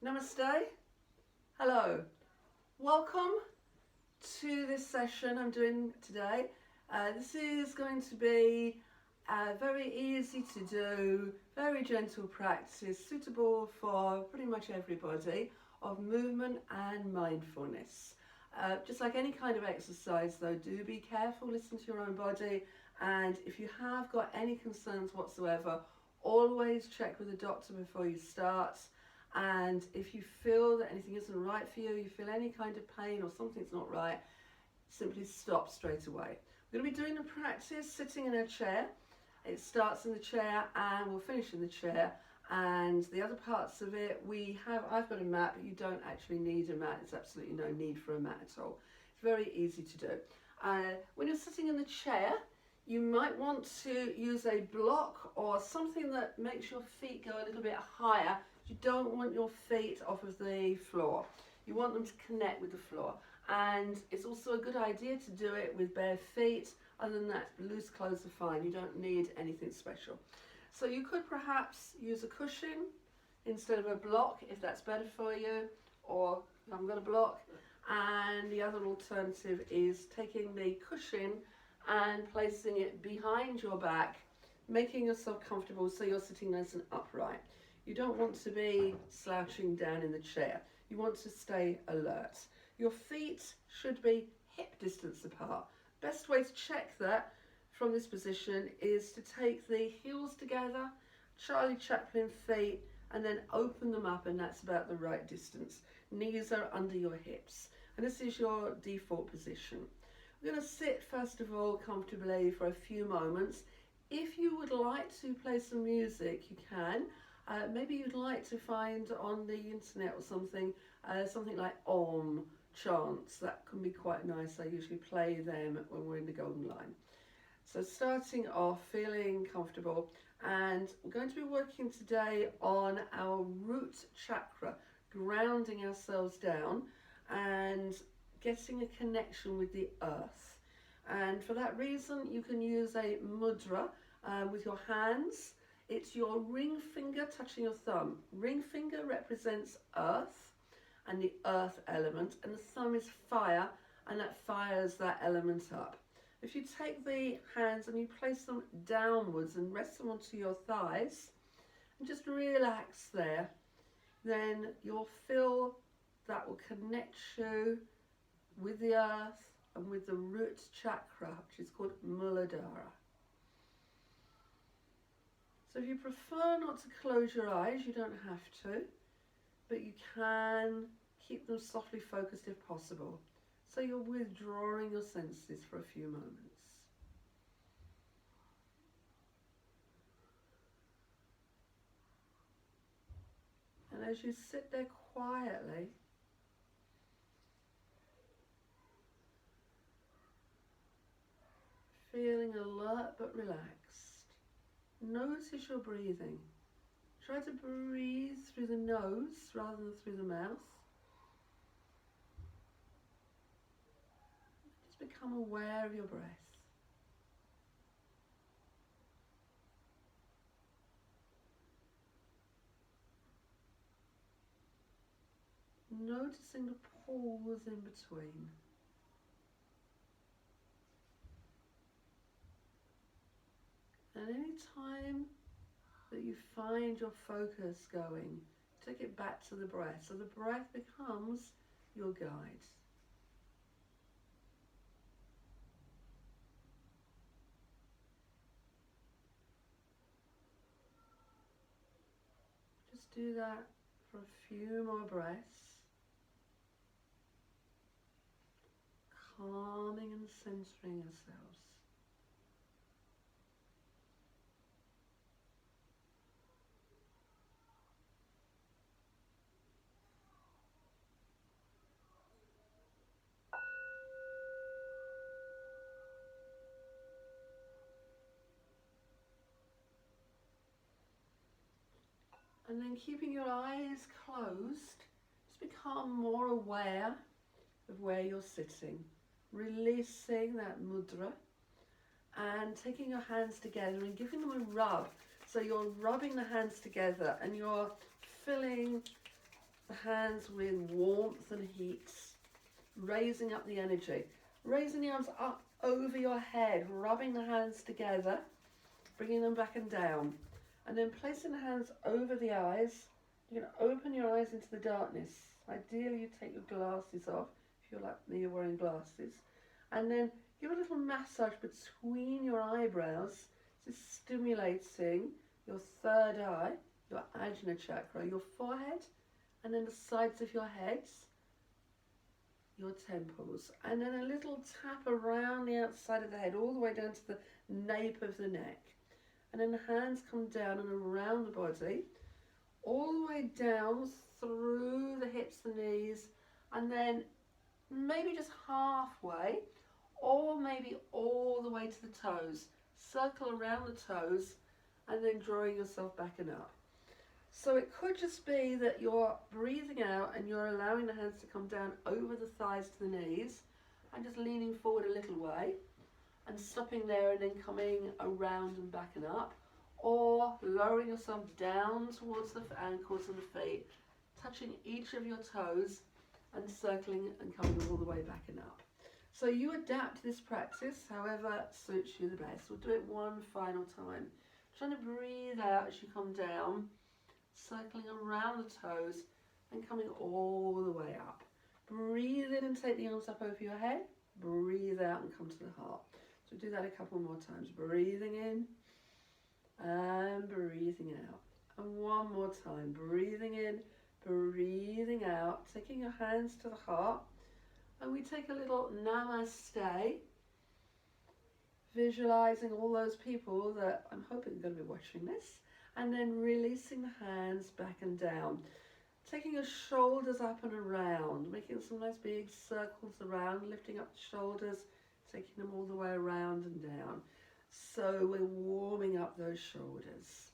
Namaste. Hello. Welcome to this session I'm doing today. This is going to be very easy to do, very gentle practice, suitable for pretty much everybody, of movement and mindfulness. Just like any kind of exercise though, do be careful, listen to your own body, and if you have got any concerns whatsoever, always check with a doctor before you start. And if you feel that anything isn't right for you, you feel any kind of pain or something's not right, simply stop straight away. We're going to be doing the practice sitting in a chair. It starts in the chair and we'll finish in the chair. And the other parts of it, I've got a mat, but you don't actually need a mat. There's absolutely no need for a mat at all. It's very easy to do. When you're sitting in the chair, you might want to use a block or something that makes your feet go a little bit higher. You don't want your feet off of the floor. You want them to connect with the floor. And it's also a good idea to do it with bare feet. Other than that, loose clothes are fine. You don't need anything special. So you could perhaps use a cushion instead of a block if that's better for you, or if I've got a block. And the other alternative is taking the cushion and placing it behind your back, making yourself comfortable so you're sitting nice and upright. You don't want to be slouching down in the chair. You want to stay alert. Your feet should be hip distance apart. Best way to check that from this position is to take the heels together, Charlie Chaplin feet, and then open them up, and that's about the right distance. Knees are under your hips. And this is your default position. We're going to sit first of all comfortably for a few moments. If you would like to play some music, you can. Maybe you'd like to find on the internet or something, something like Om chants. That can be quite nice. I usually play them when we're in the golden line. So starting off, feeling comfortable, and we're going to be working today on our root chakra, grounding ourselves down and getting a connection with the earth. And for that reason, you can use a mudra with your hands. It's your ring finger touching your thumb. Ring finger represents earth and the earth element, and the thumb is fire, and that fires that element up. If you take the hands and you place them downwards and rest them onto your thighs and just relax there, then you'll feel that will connect you with the earth and with the root chakra, which is called Muladhara. So if you prefer not to close your eyes, you don't have to, but you can keep them softly focused if possible. So you're withdrawing your senses for a few moments. And as you sit there quietly, feeling alert but relaxed, notice your breathing. Try to breathe through the nose rather than through the mouth. Just become aware of your breath. Noticing the pause in between. And any time that you find your focus going, take it back to the breath. So the breath becomes your guide. Just do that for a few more breaths. Calming and centering ourselves. And then keeping your eyes closed, just become more aware of where you're sitting. Releasing that mudra and taking your hands together and giving them a rub. So you're rubbing the hands together and you're filling the hands with warmth and heat, raising up the energy. Raising the arms up over your head, rubbing the hands together, bringing them back and down. And then placing the hands over the eyes. You're going to open your eyes into the darkness. Ideally, you take your glasses off. If you're like me, you're wearing glasses. And then give a little massage between your eyebrows, just stimulating your third eye, your Ajna chakra, your forehead, and then the sides of your heads, your temples. And then a little tap around the outside of the head, all the way down to the nape of the neck. And then the hands come down and around the body, all the way down through the hips, the knees, and then maybe just halfway, or maybe all the way to the toes. Circle around the toes and then drawing yourself back and up. So it could just be that you're breathing out and you're allowing the hands to come down over the thighs to the knees and just leaning forward a little way and stopping there and then coming around and back and up, or lowering yourself down towards the ankles and the feet, touching each of your toes and circling and coming all the way back and up. So you adapt this practice however suits you the best. We'll do it one final time. Trying to breathe out as you come down, circling around the toes and coming all the way up. Breathe in and take the arms up over your head. Breathe out and come to the heart. So do that a couple more times. Breathing in and breathing out. And one more time. Breathing in, breathing out. Taking your hands to the heart. And we take a little namaste. Visualizing all those people that I'm hoping are going to be watching this. And then releasing the hands back and down. Taking your shoulders up and around. Making some nice big circles around. Lifting up the shoulders. Taking them all the way around and down. So we're warming up those shoulders.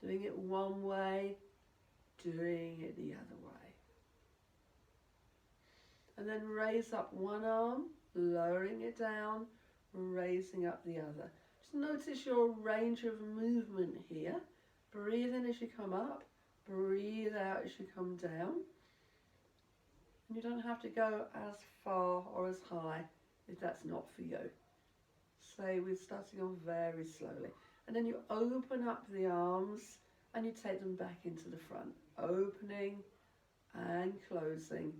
Doing it one way. Doing it the other way. And then raise up one arm. Lowering it down. Raising up the other. Just notice your range of movement here. Breathe in as you come up, breathe out as you come down. And you don't have to go as far or as high if that's not for you. So we're starting off very slowly. And then you open up the arms and you take them back into the front. Opening and closing,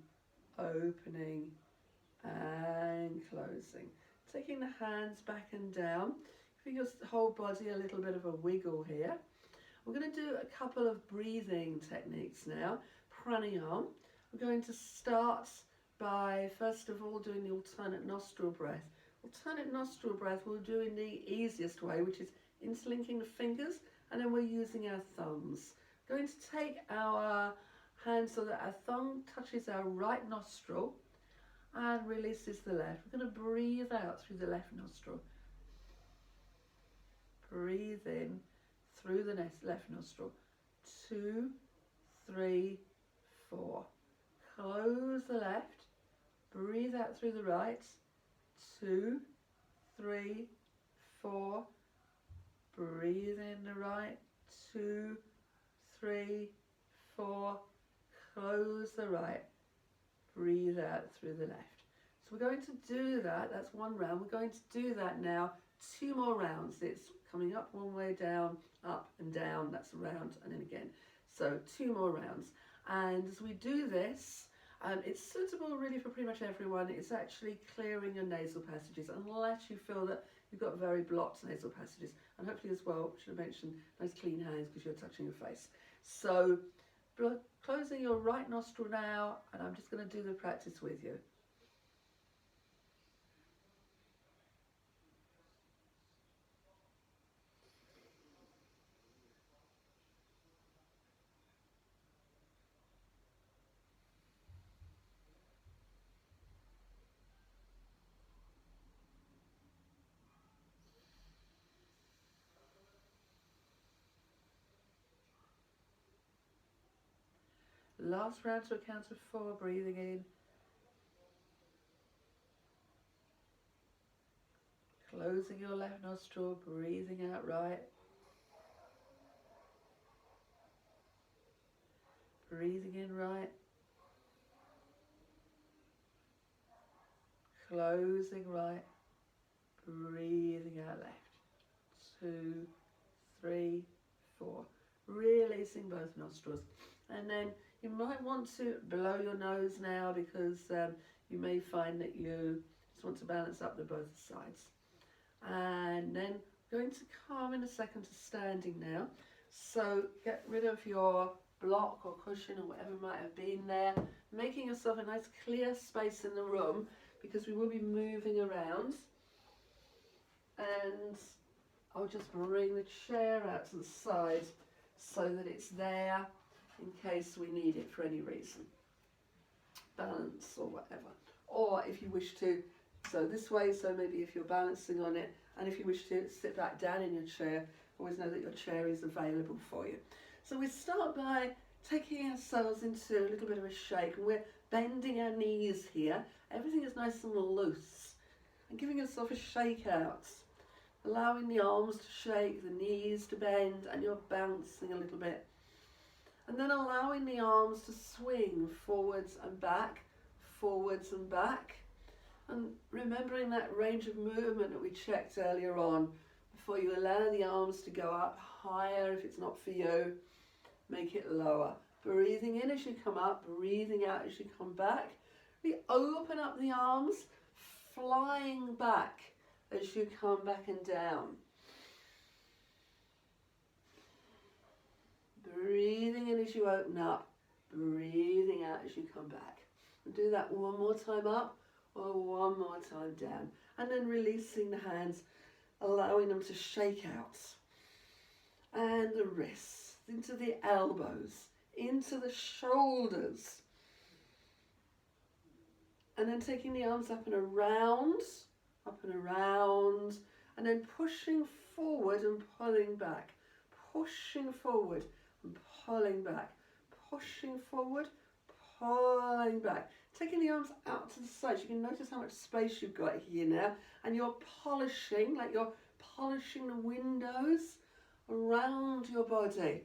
opening and closing. Taking the hands back and down. Give your whole body a little bit of a wiggle here. We're going to do a couple of breathing techniques now. Pranayama. We're going to start by, first of all, doing the alternate nostril breath. Alternate nostril breath we'll do in the easiest way, which is interlinking the fingers, and then we're using our thumbs. Going to take our hands so that our thumb touches our right nostril and releases the left. We're going to breathe out through the left nostril. Breathe in through the left nostril. 2, 3, 4. Close the left. Breathe out through the right. 2, 3, 4. Breathe in the right. 2, 3, 4. Close the right. Breathe out through the left. So we're going to do that. That's one round. We're going to do that now 2 more rounds. It's coming up one way, down, up and down. That's a round, and then again. So 2 more rounds. And as we do this, it's suitable really for pretty much everyone. It's actually clearing your nasal passages, unless you feel that you've got very blocked nasal passages. And hopefully as well, should have mentioned, nice clean hands because you're touching your face. So closing your right nostril now, and I'm just going to do the practice with you. Last round to a count of 4, breathing in. Closing your left nostril, breathing out right. Breathing in right. closing right, breathing out left. 2, 3, 4. Releasing both nostrils. And then you might want to blow your nose now because you may find that you just want to balance up the both sides. And then going to come in a second to standing now. So get rid of your block or cushion or whatever might have been there, making yourself a nice clear space in the room because we will be moving around. And I'll just bring the chair out to the side so that it's there in case we need it for any reason. Balance or whatever. Or if you wish to, so this way, so maybe if you're balancing on it, and if you wish to sit back down in your chair, always know that your chair is available for you. So we start by taking ourselves into a little bit of a shake, and we're bending our knees here. Everything is nice and loose, and giving yourself a shake out. Allowing the arms to shake, the knees to bend, and you're bouncing a little bit. And then allowing the arms to swing forwards and back, and remembering that range of movement that we checked earlier on. Before you allow the arms to go up higher, if it's not for you, make it lower. Breathing in as you come up, breathing out as you come back. We open up the arms, flying back as you come back and down. Breathing in as you open up, breathing out as you come back. And do that one more time up or one more time down. And then releasing the hands, allowing them to shake out. And the wrists, into the elbows, into the shoulders. And then taking the arms up and around, and then pushing forward and pulling back. Pushing forward and pulling back. Pushing forward, pulling back. Taking the arms out to the sides. You can notice how much space you've got here now. And you're polishing, like you're polishing the windows around your body.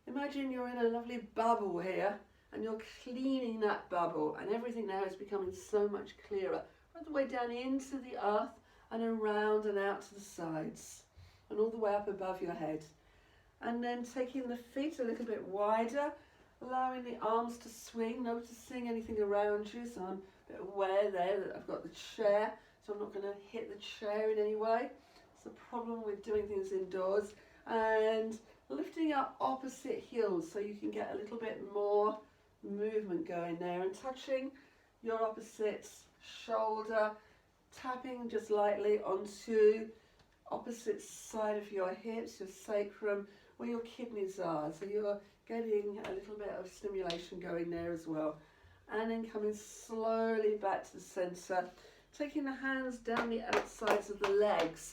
Imagine you're in a lovely bubble here and you're cleaning that bubble, and everything now is becoming so much clearer. Right the way down into the earth and around and out to the sides and all the way up above your head. And then taking the feet a little bit wider, allowing the arms to swing, noticing anything around you. So I'm a bit aware there that I've got the chair, so I'm not going to hit the chair in any way. It's the problem with doing things indoors. And lifting up opposite heels so you can get a little bit more movement going there, and touching your opposite shoulder, tapping just lightly onto opposite side of your hips, your sacrum, where your kidneys are. So you're getting a little bit of stimulation going there as well. And then coming slowly back to the center, taking the hands down the outsides of the legs.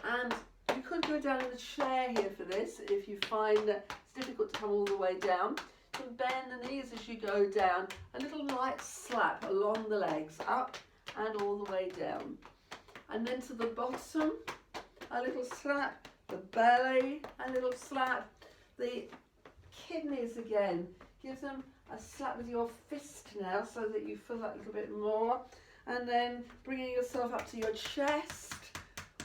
And you could go down in the chair here for this if you find that it's difficult to come all the way down. You can bend the knees as you go down. A little light slap along the legs, up and all the way down. And then to the bottom, a little slap, the belly, a little slap, the kidneys again. Give them a slap with your fist now so that you feel that a little bit more. And then bringing yourself up to your chest.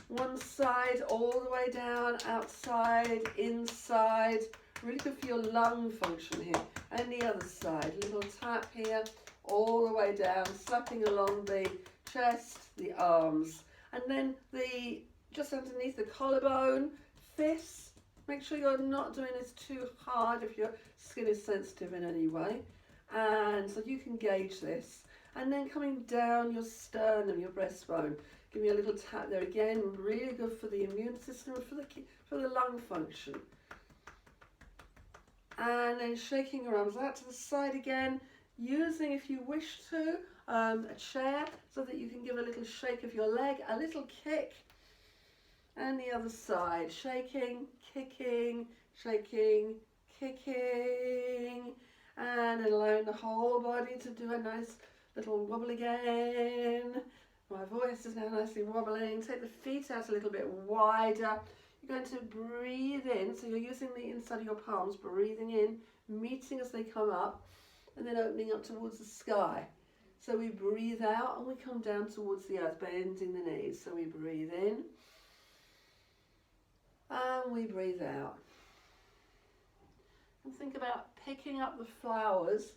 One side all the way down, outside, inside. Really good for your lung function here. And the other side, little tap here, all the way down, slapping along the chest, the arms. And then just underneath the collarbone, fists. Make sure you're not doing this too hard if your skin is sensitive in any way. And so you can gauge this. And then coming down your sternum, your breastbone. Give me a little tap there again. Really good for the immune system and for the lung function. And then shaking your arms out to the side again. Using, if you wish to, a chair so that you can give a little shake of your leg, a little kick. And the other side, shaking, kicking, shaking, kicking, and allowing the whole body to do a nice little wobble again. My voice is now nicely wobbling. Take the feet out a little bit wider. You're going to breathe in, so you're using the inside of your palms, breathing in, meeting as they come up, and then opening up towards the sky. So we breathe out and we come down towards the earth, bending the knees. So we breathe in and we breathe out. And think about picking up the flowers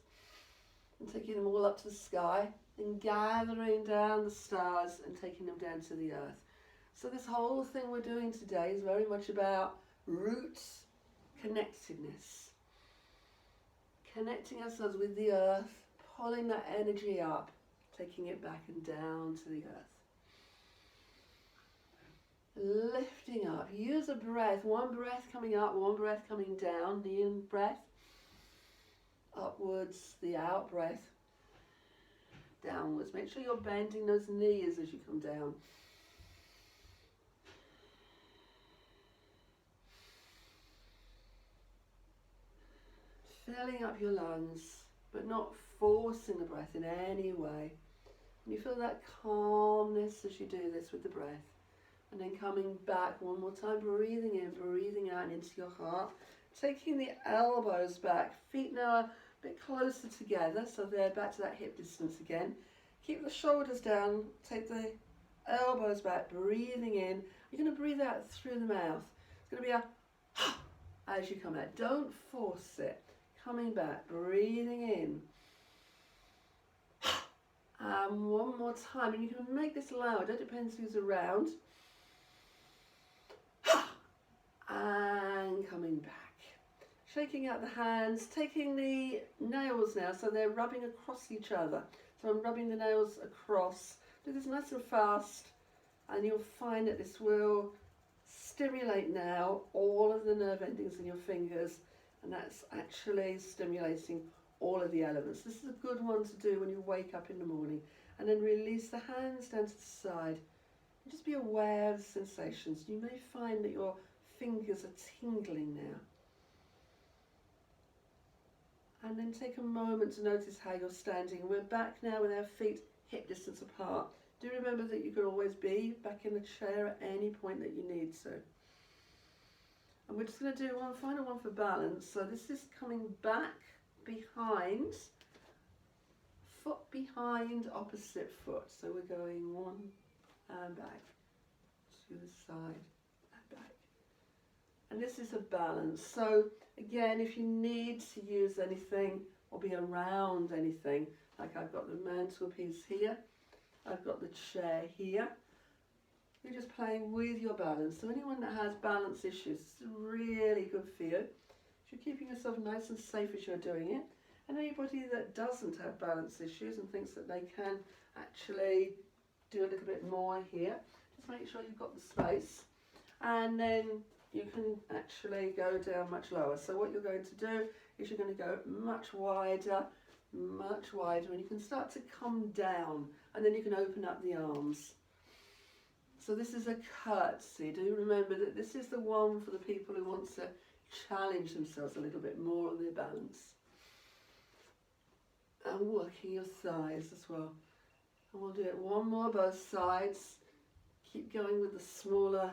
and taking them all up to the sky, and gathering down the stars and taking them down to the earth. So this whole thing we're doing today is very much about roots, connectedness. Connecting ourselves with the earth, pulling that energy up, taking it back and down to the earth. Lifting up. Use a breath. One breath coming up, one breath coming down. The in breath. Upwards. The out breath. Downwards. Make sure you're bending those knees as you come down. Filling up your lungs, but not forcing the breath in any way. And you feel that calmness as you do this with the breath. And then coming back one more time, breathing in, breathing out and into your heart. Taking the elbows back, feet now a bit closer together, so they're back to that hip distance again. Keep the shoulders down, take the elbows back, breathing in. You're going to breathe out through the mouth. It's going to be a as you come out. Don't force it. Coming back, breathing in. And one more time, and you can make this louder, depends who's around. And coming back. Shaking out the hands, taking the nails now, so they're rubbing across each other. So I'm rubbing the nails across. Do this nice and fast, and you'll find that this will stimulate now all of the nerve endings in your fingers, and that's actually stimulating all of the elements. This is a good one to do when you wake up in the morning. And then release the hands down to the side. And just be aware of the sensations. You may find that your fingers are tingling now. And then take a moment to notice how you're standing. We're back now with our feet hip distance apart. Do remember that you can always be back in the chair at any point that you need to. And we're just going to do one final one for balance. So this is coming back behind, foot behind, opposite foot. So we're going one and back to the side and back. And this is a balance. So again, if you need to use anything or be around anything, like I've got the mantelpiece here, I've got the chair here, you're just playing with your balance. So anyone that has balance issues, it's really good for you. You're keeping yourself nice and safe as you're doing it. And anybody that doesn't have balance issues and thinks that they can actually do a little bit more here, just make sure you've got the space. And then you can actually go down much lower. So what you're going to do is you're going to go much wider, and you can start to come down, and then you can open up the arms. So this is a curtsy. Do remember that this is the one for the people who want to challenge themselves a little bit more on their balance. And working your thighs as well. And we'll do it one more both sides. Keep going with the smaller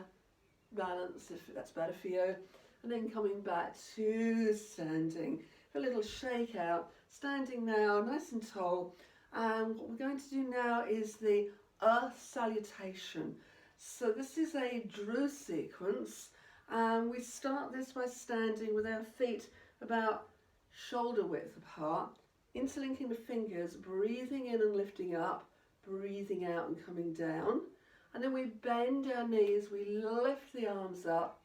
balance if that's better for you. And then coming back to standing. A little shake out. Standing now, nice and tall. And what we're going to do now is the Earth Salutation. So this is a Dru sequence. And we start this by standing with our feet about shoulder width apart, interlinking the fingers, breathing in and lifting up, breathing out and coming down. And then we bend our knees, we lift the arms up,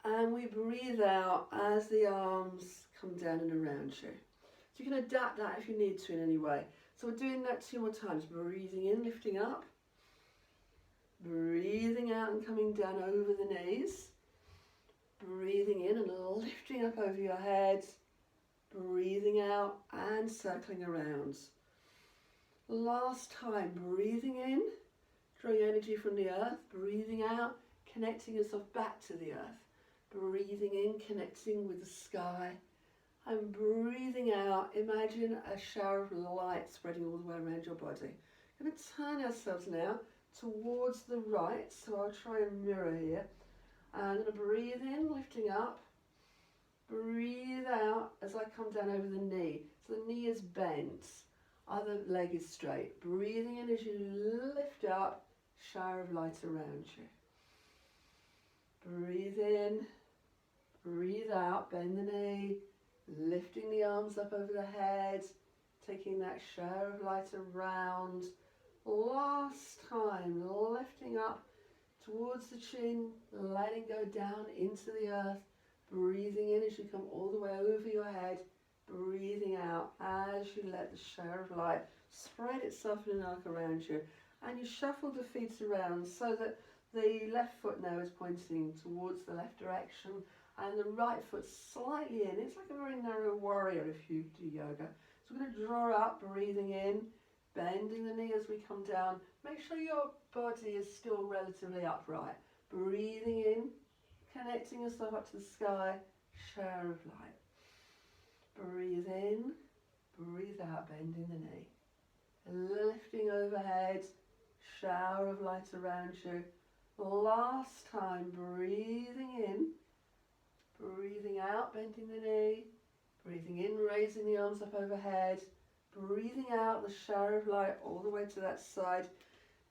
and we breathe out as the arms come down and around you. So you can adapt that if you need to in any way. So we're doing that 2 more times. Breathing in, lifting up. Breathing out and coming down over the knees. Breathing in and lifting up over your head. Breathing out and circling around. Last time, breathing in, drawing energy from the earth. Breathing out, connecting yourself back to the earth. Breathing in, connecting with the sky. And breathing out, imagine a shower of light spreading all the way around your body. We're going to turn ourselves now towards the right, so I'll try and mirror here. I'm going to breathe in, lifting up. Breathe out as I come down over the knee. So the knee is bent. Other leg is straight. Breathing in as you lift up, shower of light around you. Breathe in, breathe out, bend the knee, lifting the arms up over the head, taking that shower of light around. Last time, lifting up towards the chin, letting go down into the earth, breathing in as you come all the way over your head, breathing out as you let the shower of light spread itself in an arc around you. And you shuffle the feet around so that the left foot now is pointing towards the left direction and the right foot slightly in. It's like a very narrow warrior if you do yoga. So we're going to draw up, breathing in, bending the knee as we come down. Make sure your body is still relatively upright. Breathing in, connecting yourself up to the sky, shower of light. Breathe in, breathe out, bending the knee. Lifting overhead, shower of light around you. Last time, breathing in, breathing out, bending the knee. Breathing in, raising the arms up overhead. Breathing out the shower of light all the way to that side.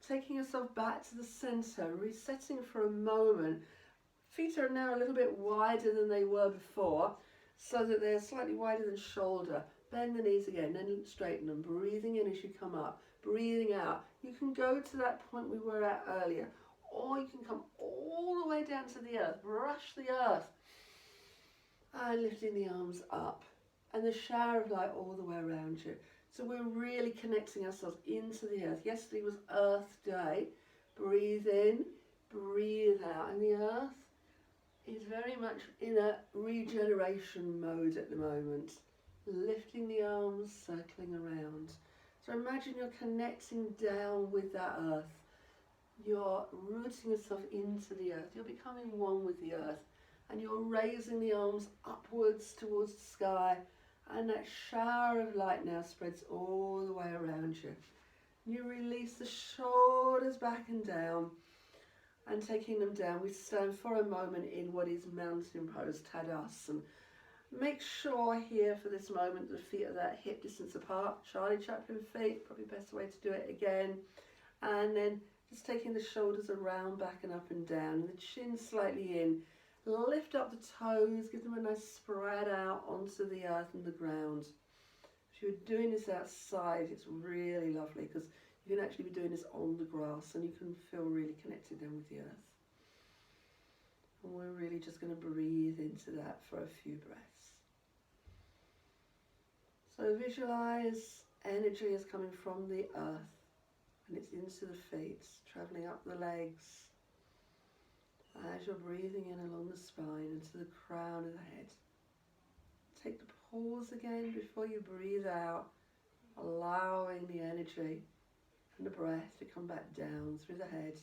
Taking yourself back to the center, resetting for a moment. Feet are now a little bit wider than they were before, so that they're slightly wider than shoulder. Bend the knees again, then straighten them. Breathing in as you come up, breathing out. You can go to that point we were at earlier, or you can come all the way down to the earth, brush the earth, and lifting the arms up, and the shower of light all the way around you. So we're really connecting ourselves into the earth. Yesterday was Earth Day. Breathe in, breathe out, and the earth is very much in a regeneration mode at the moment. Lifting the arms, circling around. So imagine you're connecting down with that earth. You're rooting yourself into the earth. You're becoming one with the earth. And you're raising the arms upwards towards the sky. And that shower of light now spreads all the way around you. You release the shoulders back and down. And taking them down, we stand for a moment in what is mountain pose, Tadasana. Make sure here for this moment the feet are that hip distance apart. Charlie Chaplin feet, probably the best way to do it again. And then just taking the shoulders around, back and up and down. The chin slightly in. Lift up the toes, give them a nice spread out onto the earth and the ground. If you're doing this outside, it's really lovely because you can actually be doing this on the grass and you can feel really connected then with the earth. And we're really just going to breathe into that for a few breaths. So visualize energy is coming from the earth and it's into the feet, traveling up the legs as you're breathing in along the spine into the crown of the head. Take the pause again before you breathe out, allowing the energy and the breath to come back down through the head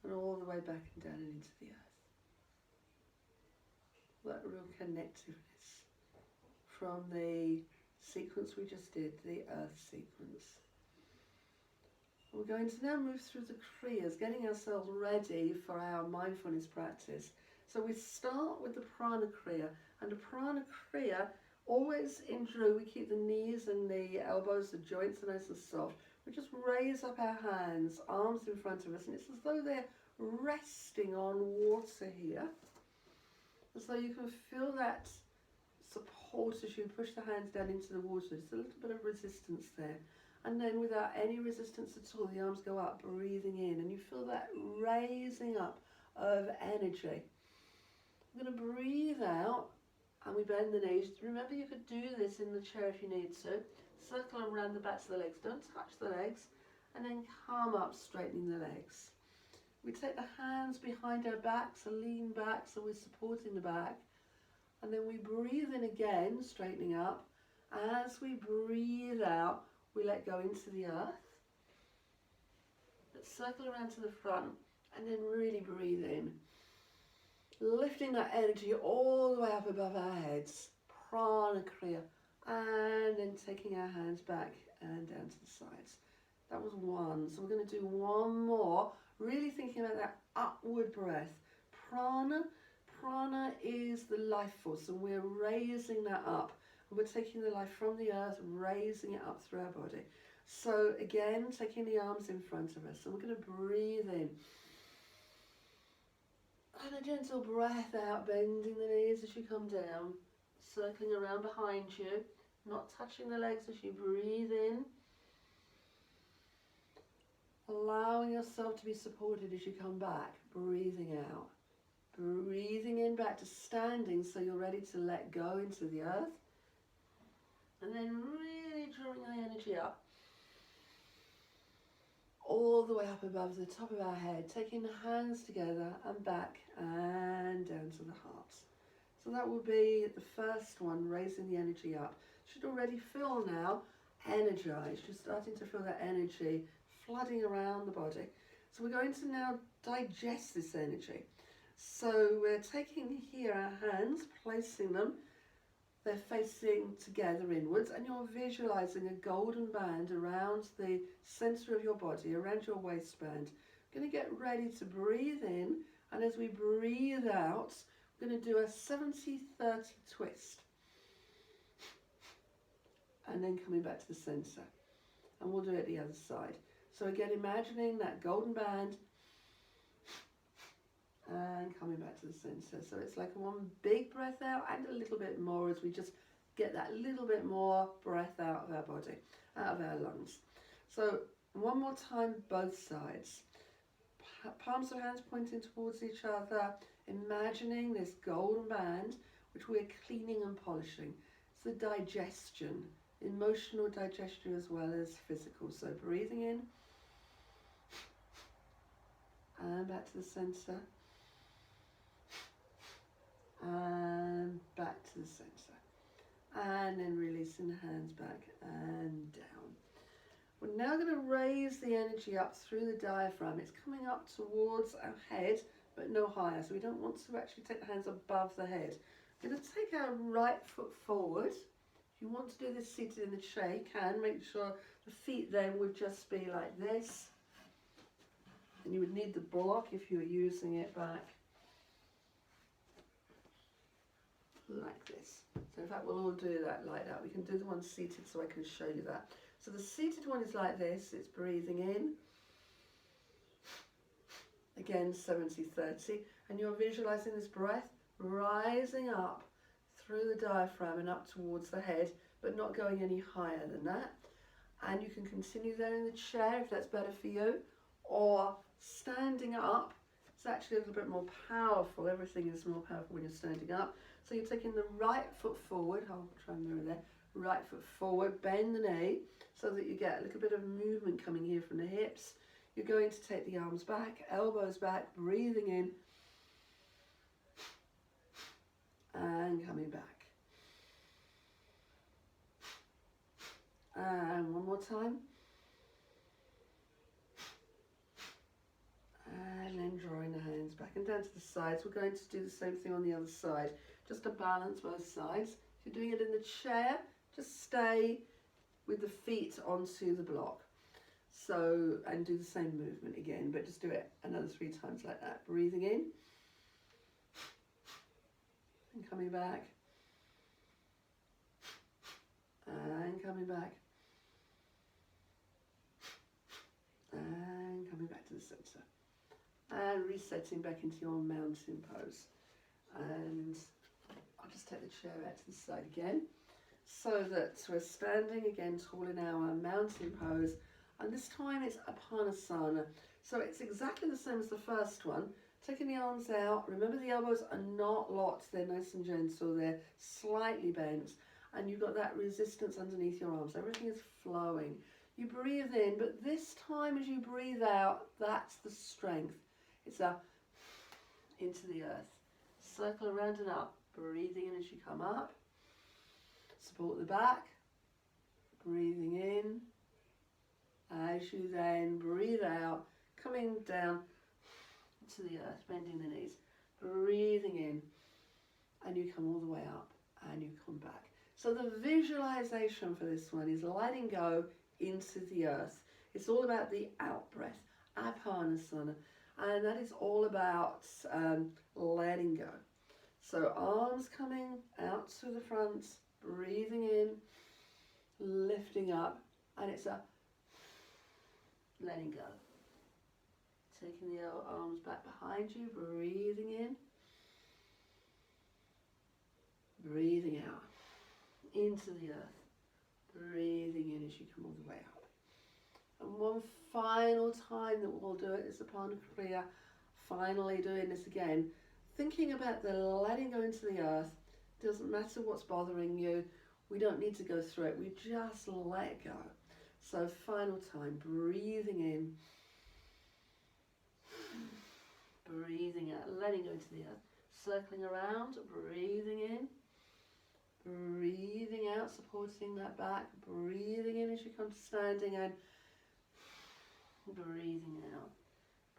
and all the way back and down and into the earth. That real connectiveness from the sequence we just did, the earth sequence. We're going to now move through the Kriyas, getting ourselves ready for our mindfulness practice. So we start with the Prana Kriya, and the Prana Kriya, always in Dru, we keep the knees and the elbows, the joints are nice and soft. We just raise up our hands, arms in front of us, and it's as though they're resting on water here. As though you can feel that support as you push the hands down into the water. There's a little bit of resistance there. And then without any resistance at all, the arms go up, breathing in, and you feel that raising up of energy. I'm going to breathe out, and we bend the knees. Remember, you could do this in the chair if you need to. Circle around the backs of the legs. Don't touch the legs. And then come up, straightening the legs. We take the hands behind our backs and lean back, so we're supporting the back. And then we breathe in again, straightening up. As we breathe out, we let go into the earth. Let's circle around to the front and then really breathe in. Lifting that energy all the way up above our heads. Prana Kriya. And then taking our hands back and down to the sides. That was one. So we're going to do one more. Really thinking about that upward breath. Prana is the life force, and we're raising that up. We're taking the life from the earth, raising it up through our body. So again, taking the arms in front of us, and we're going to breathe in. And a gentle breath out, bending the knees as you come down, circling around behind you, not touching the legs as you breathe in. Allowing yourself to be supported as you come back, breathing out. Breathing in back to standing so you're ready to let go into the earth. And then really drawing the energy up. All the way up above the top of our head, taking the hands together and back and down to the heart. So that will be the first one, raising the energy up. You should already feel now energized. You're starting to feel that energy flooding around the body. So we're going to now digest this energy. So we're taking here our hands, placing them, they're facing together inwards, and you're visualizing a golden band around the center of your body, around your waistband. We're going to get ready to breathe in, and as we breathe out, we're going to do a 70-30 twist. And then coming back to the center. And we'll do it the other side. So again, imagining that golden band and coming back to the center. So it's like one big breath out and a little bit more as we just get that little bit more breath out of our body, out of our lungs. So one more time, both sides. Palms of hands pointing towards each other, imagining this golden band, which we're cleaning and polishing. It's the digestion, emotional digestion as well as physical. So breathing in and back to the center and back to the center, and then releasing the hands back and down. We're now going to raise the energy up through the diaphragm. It's coming up towards our head but no higher, so we don't want to actually take the hands above the head. We're going to take our right foot forward. If you want to do this seated in the chair, you can. Make sure the feet then would just be like this. And you would need the block if you were using it back. Like this. So in fact we'll all do that like that. We can do the one seated so I can show you that. So the seated one is like this. It's breathing in. Again, 70-30. And you're visualizing this breath rising up through the diaphragm and up towards the head, but not going any higher than that. And you can continue there in the chair if that's better for you, or standing up. It's actually a little bit more powerful. Everything is more powerful when you're standing up. So you're taking the right foot forward. I'll try and mirror there. Right foot forward, bend the knee so that you get a little bit of movement coming here from the hips. You're going to take the arms back, elbows back, breathing in and coming back. And one more time. And then drawing the hands back and down to the sides. We're going to do the same thing on the other side, just to balance both sides. If you're doing it in the chair, just stay with the feet onto the block. So, and do the same movement again, but just do it another 3 times like that. Breathing in and coming back and coming back and coming back to the center. And resetting back into your mountain pose. And I'll just take the chair out to the side again, so that we're standing again tall in our mountain pose. And this time it's Apanasana. So it's exactly the same as the first one. Taking the arms out. Remember, the elbows are not locked. They're nice and gentle. They're slightly bent. And you've got that resistance underneath your arms. Everything is flowing. You breathe in, but this time as you breathe out, that's the strength. It's a into the earth. Circle around and up. Breathing in as you come up. Support the back. Breathing in. As you then breathe out, coming down to the earth, bending the knees. Breathing in. And you come all the way up. And you come back. So the visualization for this one is letting go into the earth. It's all about the out breath. Apanasana. And that is all about letting go. So arms coming out to the front breathing in, lifting up, and it's a letting go. Taking the arms back behind you, breathing in, breathing out, into the earth, breathing in as you come all the way up. And one final time that we'll do it is the Prana Kriya, finally doing this again, thinking about the letting go into the earth. Doesn't matter what's bothering you, we don't need to go through it, we just let go. So final time, breathing in, breathing out, letting go into the earth, circling around, breathing in, breathing out, supporting that back, breathing in as you come to standing, and breathing out,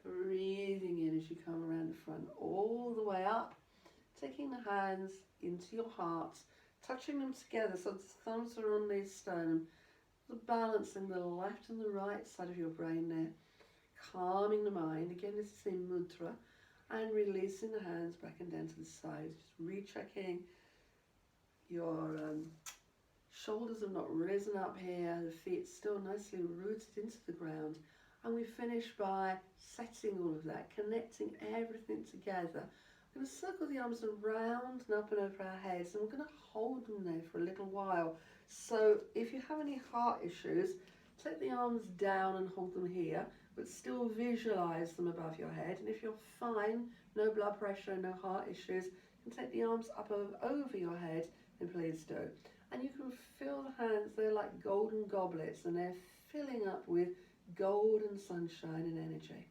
breathing in as you come around the front, all the way up, taking the hands into your heart, touching them together so the thumbs are on the sternum, balancing the left and the right side of your brain there, calming the mind. Again, this is in mudra, and releasing the hands back and down to the sides, just rechecking your shoulders have not risen up here, the feet still nicely rooted into the ground, and we finish by setting all of that, connecting everything together. We're going to circle the arms around and up and over our heads, and we're going to hold them there for a little while. So if you have any heart issues, take the arms down and hold them here, but still visualize them above your head. And if you're fine, no blood pressure, no heart issues, you can take the arms up over your head, then please do. And you can feel the hands, they're like golden goblets, and they're filling up with golden sunshine and energy.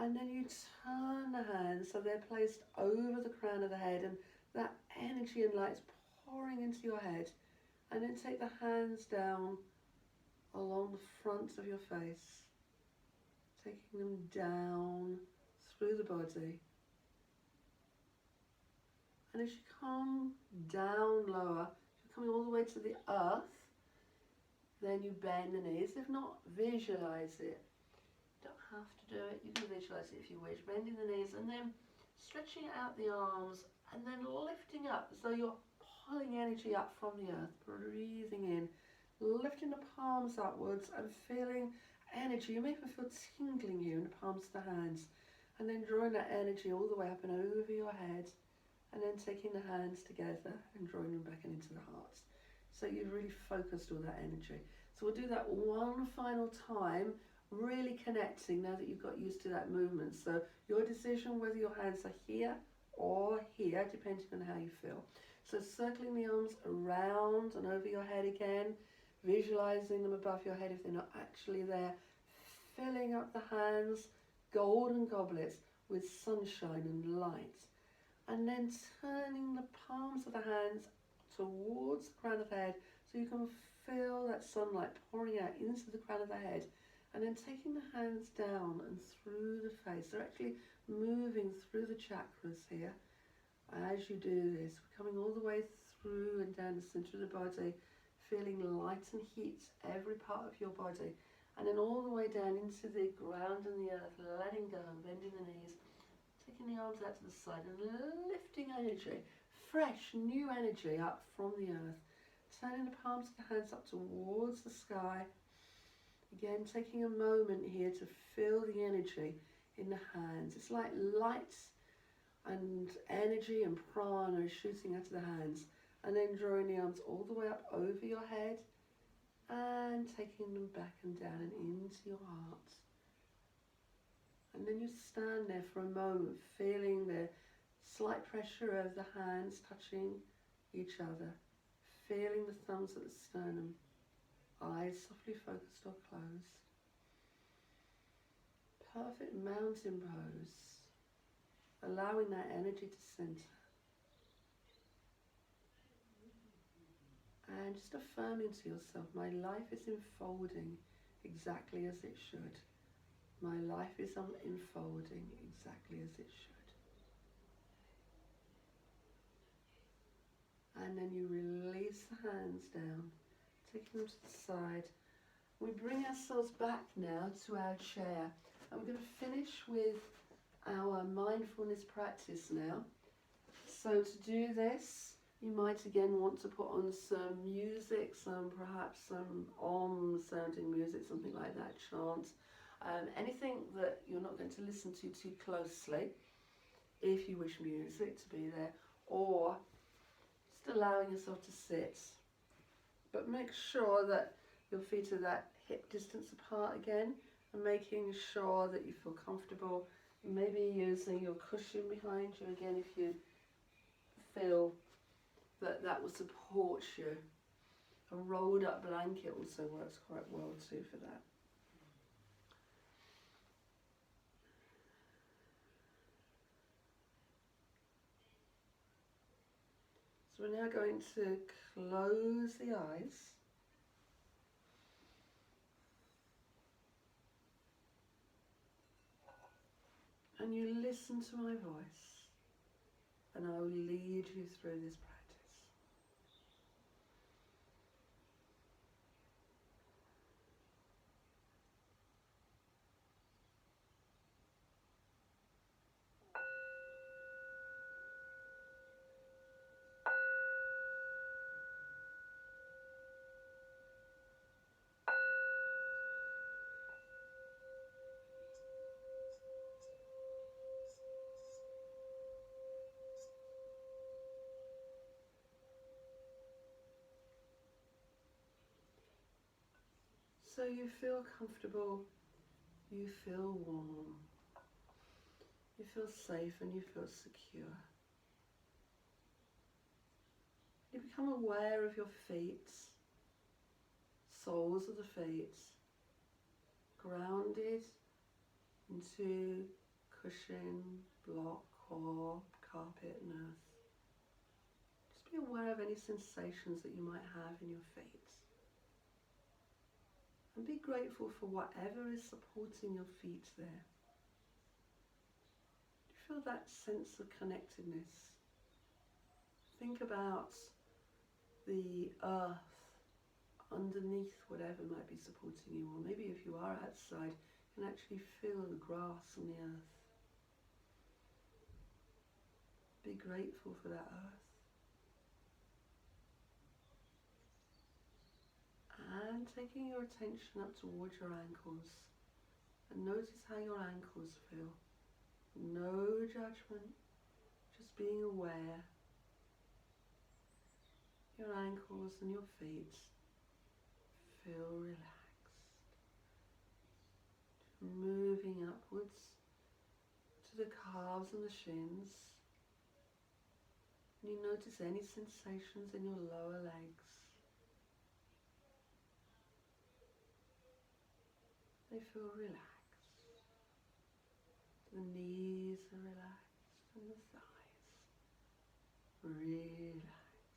And then you turn the hands so they're placed over the crown of the head, and that energy and light's pouring into your head. And then take the hands down along the front of your face, taking them down through the body. And as you come down lower, you're coming all the way to the earth, then you bend the knees. If not, visualize it. You don't have to do it, you can visualize it if you wish. Bending the knees and then stretching out the arms and then lifting up as though you're pulling energy up from the earth. Breathing in, lifting the palms upwards and feeling energy. You may even feel tingling here in the palms of the hands, and then drawing that energy all the way up and over your head, and then taking the hands together and drawing them back into the heart. So you've really focused all that energy. So we'll do that one final time, really connecting now that you've got used to that movement. So your decision whether your hands are here or here, depending on how you feel. So circling the arms around and over your head again, visualizing them above your head if they're not actually there, filling up the hands, golden goblets with sunshine and light. And then turning the palms of the hands towards the crown of the head so you can feel that sunlight pouring out into the crown of the head. And then taking the hands down and through the face. They're actually moving through the chakras here. As you do this, we're coming all the way through and down the center of the body, feeling light and heat every part of your body. And then all the way down into the ground and the earth, letting go, bending the knees, taking the arms out to the side and lifting energy, fresh, new energy up from the earth. Turning the palms of the hands up towards the sky. Again, taking a moment here to feel the energy in the hands. It's like light and energy and prana is shooting out of the hands. And then drawing the arms all the way up over your head and taking them back and down and into your heart. And then you stand there for a moment, feeling the slight pressure of the hands touching each other, feeling the thumbs at the sternum, eyes softly focused or closed. Perfect mountain pose, allowing that energy to center. And just affirming to yourself, my life is unfolding exactly as it should. My life is unfolding exactly as it should. And then you release the hands down, taking them to the side. We bring ourselves back now to our chair. And we're going to finish with our mindfulness practice now. So to do this, you might again want to put on some music, perhaps some Om sounding music, something like that, chant. Anything that you're not going to listen to too closely, if you wish music to be there, or just allowing yourself to sit. But make sure that your feet are that hip distance apart again, and making sure that you feel comfortable. Maybe using your cushion behind you again if you feel that that will support you. A rolled up blanket also works quite well too for that. So we're now going to close the eyes. And you listen to my voice, and I will lead you through this practice. So you feel comfortable, you feel warm, you feel safe and you feel secure. You become aware of your feet, soles of the feet, grounded into cushion, block or carpet and earth. Just be aware of any sensations that you might have in your feet. And be grateful for whatever is supporting your feet there. Do you feel that sense of connectedness? Think about the earth underneath whatever might be supporting you, or maybe if you are outside, you can actually feel the grass and the earth. Be grateful for that earth. And taking your attention up towards your ankles, and notice how your ankles feel. No judgment, just being aware. Your ankles and your feet feel relaxed. Moving upwards to the calves and the shins. And you notice any sensations in your lower legs. They feel relaxed. The knees are relaxed and the thighs relaxed.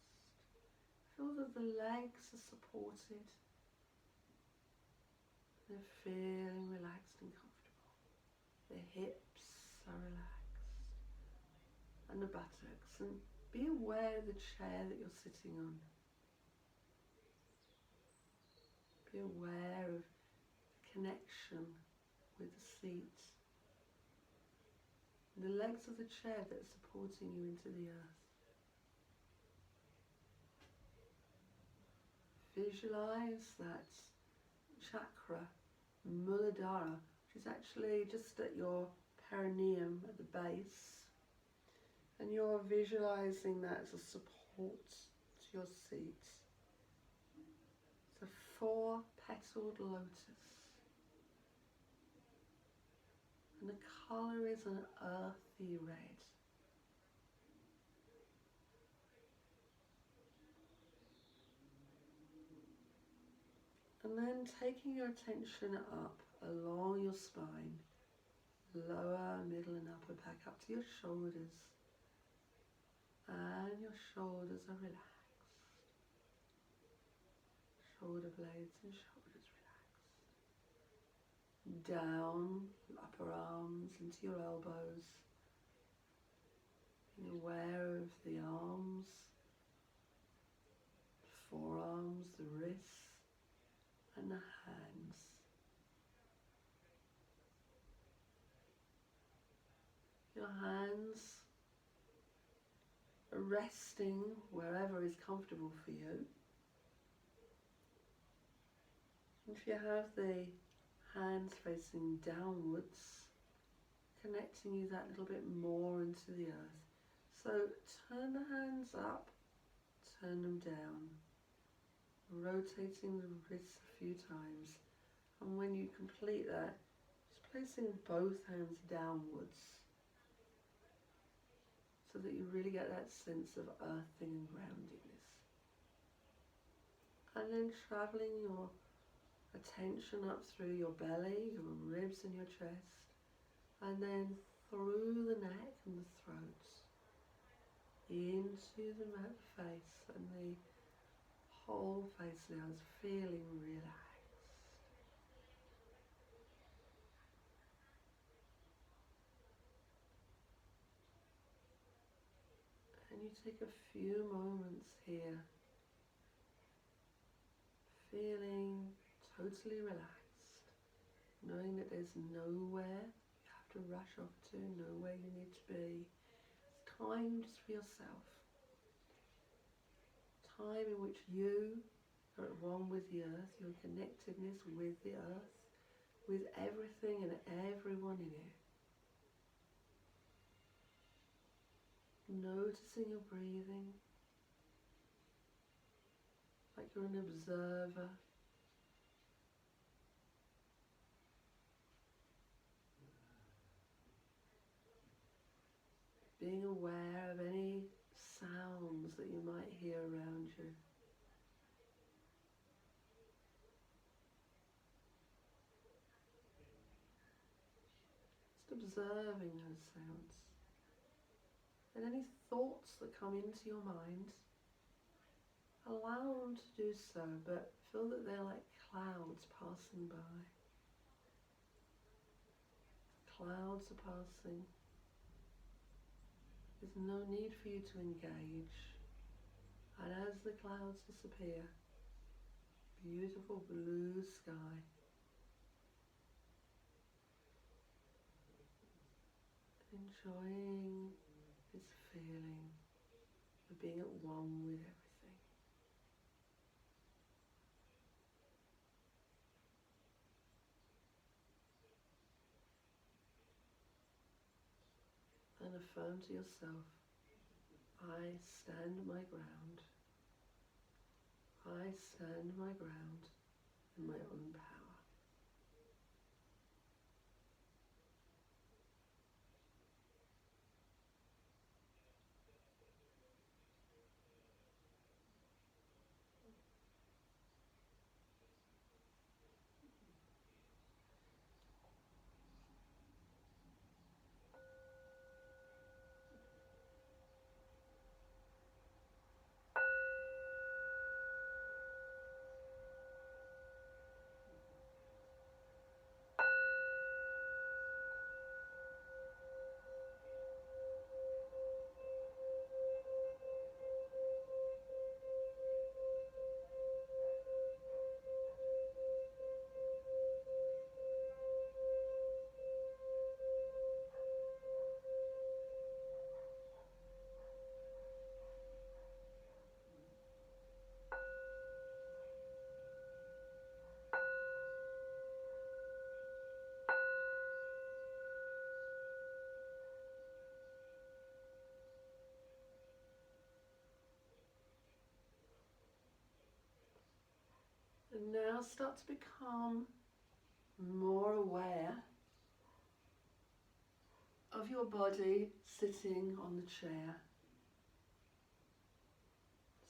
Feel that the legs are supported. They're feeling relaxed and comfortable. The hips are relaxed. And the buttocks. And be aware of the chair that you're sitting on. Be aware of the connection with the seat. And the legs of the chair that are supporting you into the earth. Visualize that chakra, Muladhara, which is actually just at your perineum at the base. And you're visualizing that as a support to your seat. It's a 4-petaled lotus. And the colour is an earthy red. And then taking your attention up along your spine, lower, middle and upper back up to your shoulders. And your shoulders are relaxed. Shoulder blades and shoulders relaxed. Down, upper arms into your elbows. Being aware of the arms, the forearms, the wrists and the hands. Your hands resting wherever is comfortable for you. If you have the hands facing downwards, connecting you that little bit more into the earth. So turn the hands up, turn them down, rotating the wrists a few times. And when you complete that, just placing both hands downwards so that you really get that sense of earthing and groundedness. And then traveling your attention up through your belly, your ribs and your chest, and then through the neck and the throat, into the face, and the whole face now is feeling relaxed. And you take a few moments here, feeling totally relaxed, knowing that there's nowhere you have to rush off to, nowhere you need to be. It's time just for yourself. Time in which you are at one with the earth, your connectedness with the earth, with everything and everyone in it. Noticing your breathing, like you're an observer. Being aware of any sounds that you might hear around you. Just observing those sounds. And any thoughts that come into your mind, allow them to do so, but feel that they're like clouds passing by. Clouds are passing. There's no need for you to engage. And as the clouds disappear, beautiful blue sky. Enjoying this feeling of being at one with everything. And affirm to yourself, I stand my ground. I stand my ground in my own power. And now start to become more aware of your body sitting on the chair.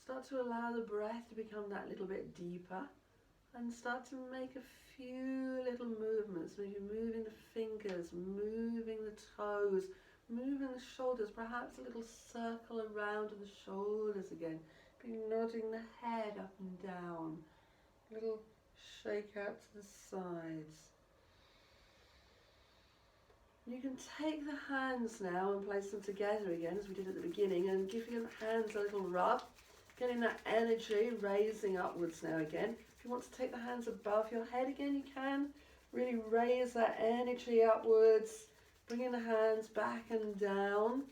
Start to allow the breath to become that little bit deeper and start to make a few little movements, maybe moving the fingers, moving the toes, moving the shoulders, perhaps a little circle around the shoulders again. Be nodding the head up and down. Little shake out to the sides. You can take the hands now and place them together again as we did at the beginning and give your hands a little rub, getting that energy raising upwards now again. If you want to take the hands above your head again, you can. Really raise that energy upwards, bringing the hands back and down.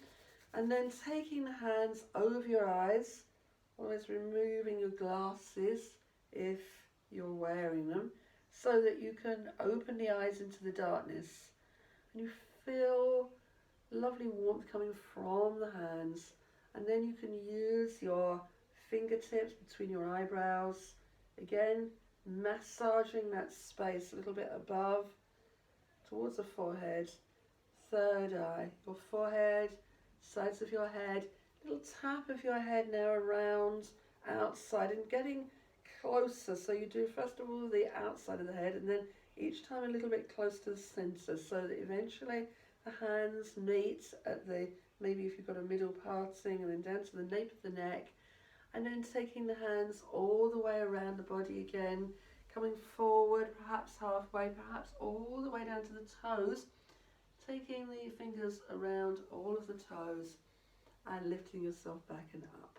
And then taking the hands over your eyes, always removing your glasses if you're wearing them, so that you can open the eyes into the darkness. And you feel lovely warmth coming from the hands. And then you can use your fingertips between your eyebrows, again massaging that space a little bit above towards the forehead, third eye, your forehead, sides of your head, little tap of your head now around outside and getting closer. So you do first of all the outside of the head, and then each time a little bit close to the center, so that eventually the hands meet at the, maybe if you've got a middle parting, and then down to the nape of the neck, and then taking the hands all the way around the body again, coming forward, perhaps halfway, perhaps all the way down to the toes, taking the fingers around all of the toes and lifting yourself back and up.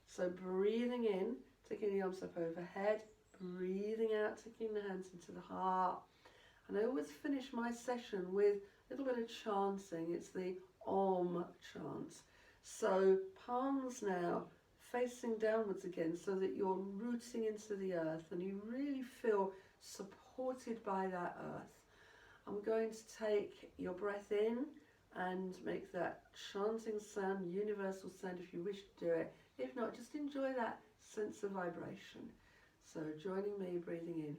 So breathing in, taking the arms up overhead, breathing out, taking the hands into the heart. And I always finish my session with a little bit of chanting. It's the Om chant. So palms now facing downwards again, so that you're rooting into the earth and you really feel supported by that earth. I'm going to take your breath in and make that chanting sound, universal sound if you wish to do it. If not, just enjoy that sense of vibration. So joining me, breathing in.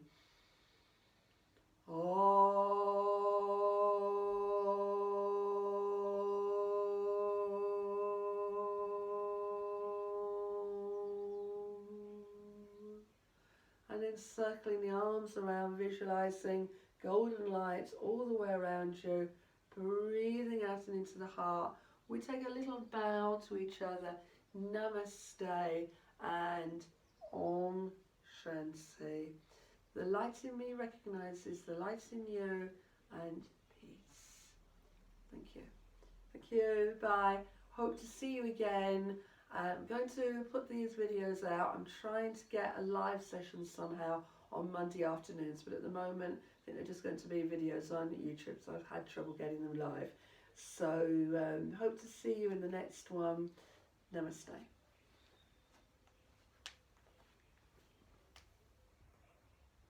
And then circling the arms around, visualizing golden light all the way around you, breathing out and into the heart. We take a little bow to each other, namaste and Om Shanti. The light in me recognizes the light in you, and peace. Thank you. Thank you. Bye. Hope to see you again. I'm going to put these videos out. I'm trying to get a live session somehow on Monday afternoons, but at the moment I think they're just going to be videos on YouTube, so I've had trouble getting them live. So hope to see you in the next one. Namaste.